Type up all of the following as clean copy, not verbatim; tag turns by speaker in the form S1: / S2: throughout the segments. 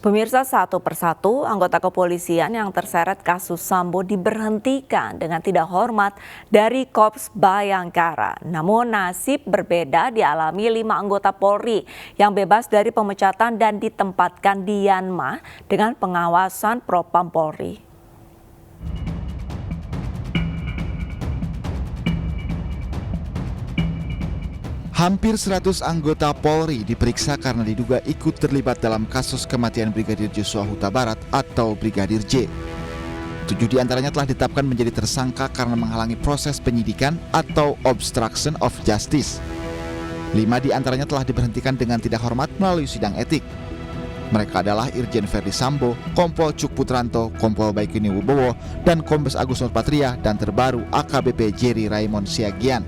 S1: Pemirsa, satu persatu anggota kepolisian yang terseret kasus Sambo diberhentikan dengan tidak hormat dari Korps Bayangkara. Namun nasib berbeda dialami 5 anggota Polri yang bebas dari pemecatan dan ditempatkan di Yanma dengan pengawasan Propam Polri.
S2: Hampir 100 anggota Polri diperiksa karena diduga ikut terlibat dalam kasus kematian Brigadir Joshua Huta Barat atau Brigadir J. 7 diantaranya telah ditetapkan menjadi tersangka karena menghalangi proses penyidikan atau obstruction of justice. 5 diantaranya telah diberhentikan dengan tidak hormat melalui sidang etik. Mereka adalah Irjen Verdi Sambo, Kompol Cuk Putranto, Kompol Baikuni Wibowo, dan Kombes Agus Nurpatria, dan terbaru AKBP Jerry Raymond Siagian.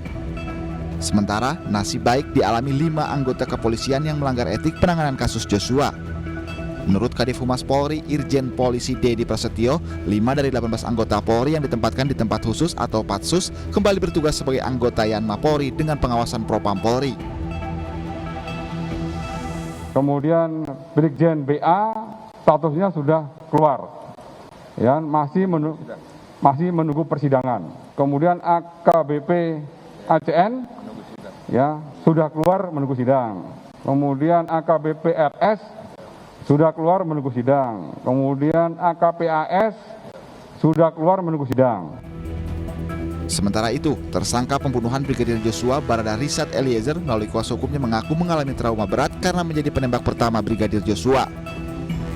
S2: Sementara nasib baik dialami 5 anggota kepolisian yang melanggar etik penanganan kasus Joshua. Menurut Kadif Humas Polri, Irjen Polisi Dedi Prasetyo, 5 dari 18 anggota Polri yang ditempatkan di tempat khusus atau Patsus kembali bertugas sebagai anggota Yanma Polri dengan pengawasan Propam Polri.
S3: Kemudian Brigjen BA statusnya sudah keluar, ya, masih menunggu persidangan. Kemudian AKBP ACN ya sudah keluar menunggu sidang. Kemudian AKBP RS sudah keluar menunggu sidang. Kemudian AKPAS sudah keluar menunggu sidang.
S2: Sementara itu, tersangka pembunuhan Brigadir Joshua Barada Richard Eliezer melalui kuasa hukumnya mengaku mengalami trauma berat karena menjadi penembak pertama Brigadir Joshua.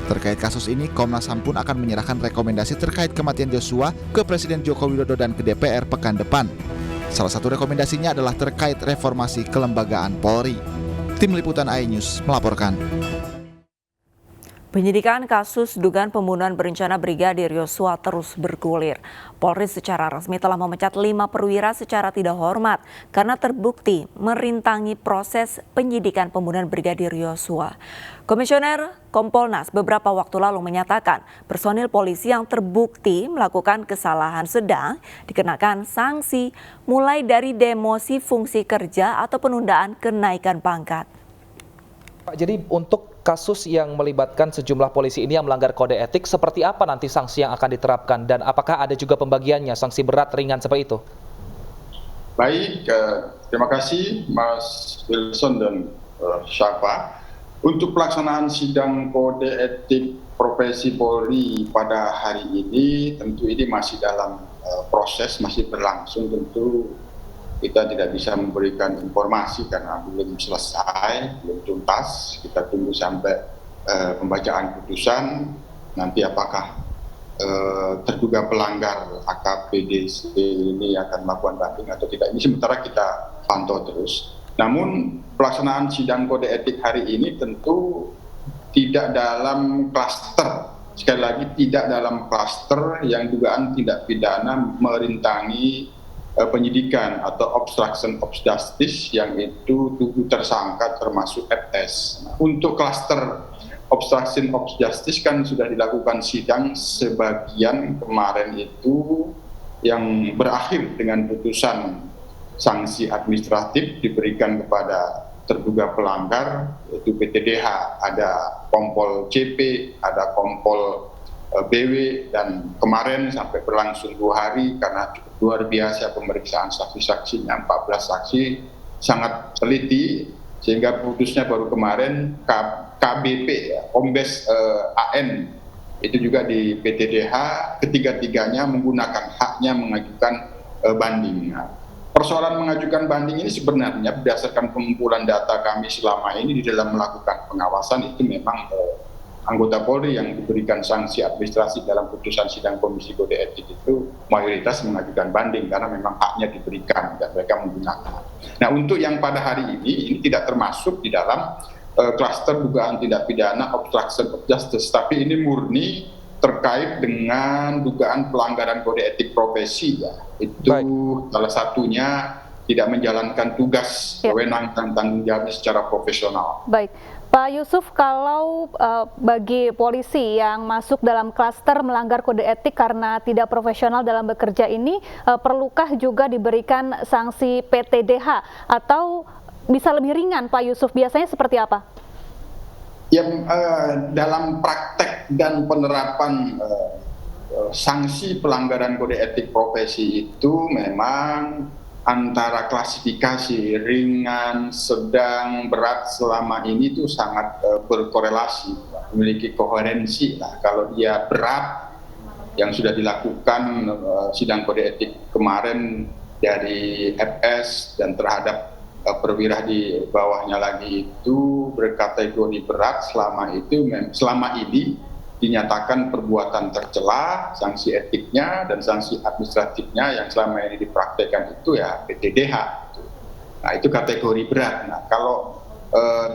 S2: Terkait kasus ini, Komnas HAM pun akan menyerahkan rekomendasi terkait kematian Joshua ke Presiden Joko Widodo dan ke DPR pekan depan. Salah satu rekomendasinya adalah terkait reformasi kelembagaan Polri. Tim Liputan iNews melaporkan.
S1: Penyidikan kasus dugaan pembunuhan berencana Brigadir Joshua terus bergulir. Polri secara resmi telah memecat 5 perwira secara tidak hormat karena terbukti merintangi proses penyidikan pembunuhan Brigadir Joshua. Komisioner Kompolnas beberapa waktu lalu menyatakan personil polisi yang terbukti melakukan kesalahan sedang dikenakan sanksi mulai dari demosi fungsi kerja atau penundaan kenaikan pangkat.
S4: Pak, jadi untuk kasus yang melibatkan sejumlah polisi ini yang melanggar kode etik, seperti apa nanti sanksi yang akan diterapkan dan apakah ada juga pembagiannya, sanksi berat, ringan seperti itu?
S5: Baik, terima kasih Mas Wilson dan Syafa. Untuk pelaksanaan sidang kode etik profesi Polri pada hari ini, tentu ini masih dalam proses, masih berlangsung. Tentu kita tidak bisa memberikan informasi karena belum selesai, belum tuntas. Kita tunggu sampai pembacaan putusan, nanti apakah terduga pelanggar AKPDC ini akan melakukan banding atau tidak. Ini sementara kita pantau terus. Namun pelaksanaan sidang kode etik hari ini tentu tidak dalam klaster. Sekali lagi tidak dalam klaster yang dugaan tindak pidana merintangi penyidikan atau obstruction of justice yang itu 7 tersangka termasuk FS. Untuk klaster obstruction of justice kan sudah dilakukan sidang sebagian kemarin itu yang berakhir dengan putusan sanksi administratif diberikan kepada terduga pelanggar yaitu PTDH, ada Kompol CP, ada Kompol BW, dan kemarin sampai berlangsung 2 hari karena cukup luar biasa pemeriksaan saksi-saksinya, 14 saksi sangat teliti sehingga putusnya baru kemarin KBP ya, Kombes AN itu juga di PTDH, ketiga-tiganya menggunakan haknya mengajukan banding. Persoalan mengajukan banding ini sebenarnya berdasarkan pengumpulan data kami selama ini di dalam melakukan pengawasan itu memang anggota Polri yang diberikan sanksi administrasi dalam putusan sidang Komisi Kode Etik itu mayoritas mengajukan banding karena memang haknya diberikan dan mereka menggunakan. Nah, untuk yang pada hari ini tidak termasuk di dalam klaster dugaan tindak pidana obstruction of justice, tapi ini murni terkait dengan dugaan pelanggaran kode etik profesi ya. Itu salah satunya tidak menjalankan tugas wewenang dan tanggung jawab secara profesional.
S6: Baik, Pak Yusuf, kalau bagi polisi yang masuk dalam klaster melanggar kode etik karena tidak profesional dalam bekerja ini, perlukah juga diberikan sanksi PTDH atau bisa lebih ringan, Pak Yusuf? Biasanya seperti apa?
S5: Yang dalam praktek dan penerapan sanksi pelanggaran kode etik profesi itu memang antara klasifikasi ringan, sedang, berat selama ini itu sangat berkorelasi, memiliki koherensi lah. Kalau dia berat yang sudah dilakukan sidang kode etik kemarin dari FS dan terhadap perwira di bawahnya lagi itu berkategori berat, selama ini dinyatakan perbuatan tercela, sanksi etiknya dan sanksi administratifnya yang selama ini dipraktekkan itu ya PTDH. Nah itu kategori berat. Nah kalau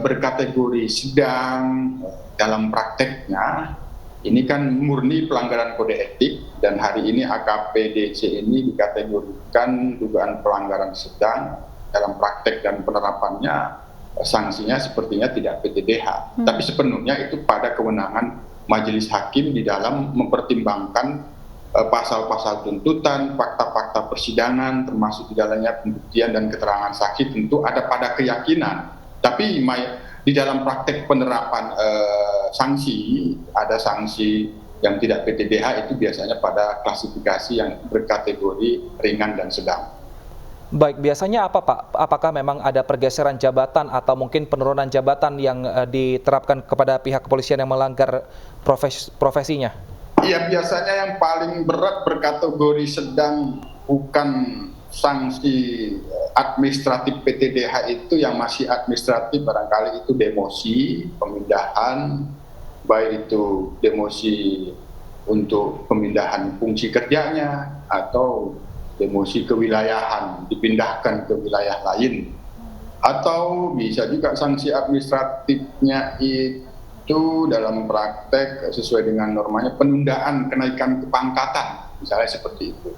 S5: berkategori sedang dalam prakteknya ini kan murni pelanggaran kode etik dan hari ini AKP DC ini dikategorikan dugaan pelanggaran sedang dalam praktek dan penerapannya sanksinya sepertinya tidak PTDH. Tapi sepenuhnya itu pada kewenangan majelis hakim di dalam mempertimbangkan pasal-pasal tuntutan, fakta-fakta persidangan, termasuk di dalamnya pembuktian dan keterangan saksi tentu ada pada keyakinan. Tapi di dalam praktek penerapan sanksi, ada sanksi yang tidak PTDH itu biasanya pada klasifikasi yang berkategori ringan dan sedang.
S4: Baik, biasanya apa Pak? Apakah memang ada pergeseran jabatan atau mungkin penurunan jabatan yang diterapkan kepada pihak kepolisian yang melanggar profesinya?
S5: Iya, biasanya yang paling berat berkategori sedang, bukan sanksi administratif PTDH itu. Yang masih administratif barangkali itu demosi, pemindahan, baik itu demosi untuk pemindahan fungsi kerjanya atau demosi kewilayahan, dipindahkan ke wilayah lain, atau bisa juga sanksi administratifnya itu dalam praktek sesuai dengan normanya penundaan kenaikan kepangkatan, misalnya seperti itu.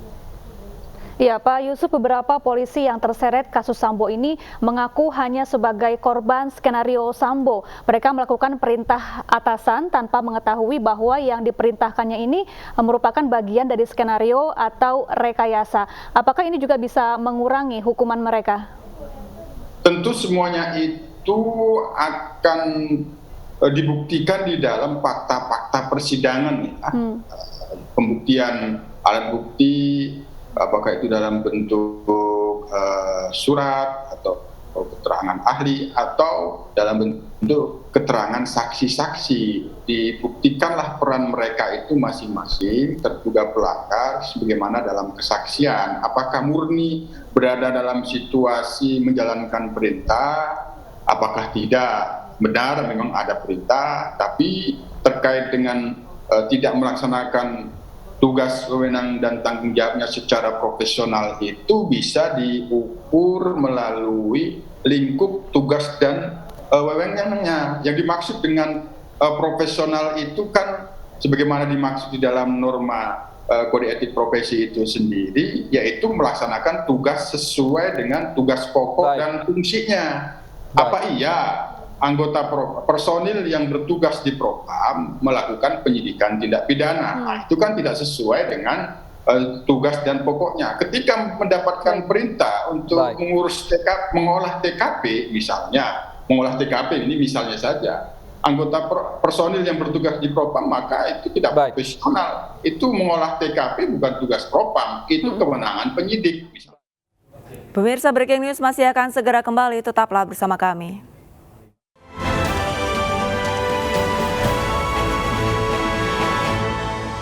S6: Ya, Pak Yusuf, beberapa polisi yang terseret kasus Sambo ini mengaku hanya sebagai korban skenario Sambo. Mereka melakukan perintah atasan tanpa mengetahui bahwa yang diperintahkannya ini merupakan bagian dari skenario atau rekayasa. Apakah ini juga bisa mengurangi hukuman mereka?
S5: Tentu semuanya itu akan dibuktikan di dalam fakta-fakta persidangan. Pembuktian alat bukti, apakah itu dalam bentuk surat atau keterangan ahli atau dalam bentuk keterangan saksi-saksi, dibuktikanlah peran mereka itu masing-masing terduga pelanggar sebagaimana dalam kesaksian. Apakah murni berada dalam situasi menjalankan perintah, apakah tidak. Benar memang ada perintah, tapi terkait dengan tidak melaksanakan tugas, wewenang dan tanggung jawabnya secara profesional itu bisa diukur melalui lingkup tugas dan wewenangnya. Yang dimaksud dengan profesional itu kan sebagaimana dimaksud di dalam norma kode etik profesi itu sendiri, yaitu melaksanakan tugas sesuai dengan tugas pokok dan fungsinya. Apa iya anggota personil yang bertugas di Propam melakukan penyidikan tindak pidana? Nah, itu kan tidak sesuai dengan tugas dan pokoknya. Ketika mendapatkan perintah untuk mengurus mengolah TKP misalnya, mengolah TKP ini misalnya saja, anggota personil yang bertugas di Propam maka itu tidak profesional. Itu mengolah TKP bukan tugas Propam, itu kewenangan penyidik.
S1: Pemirsa, Breaking News masih akan segera kembali, tetaplah bersama kami.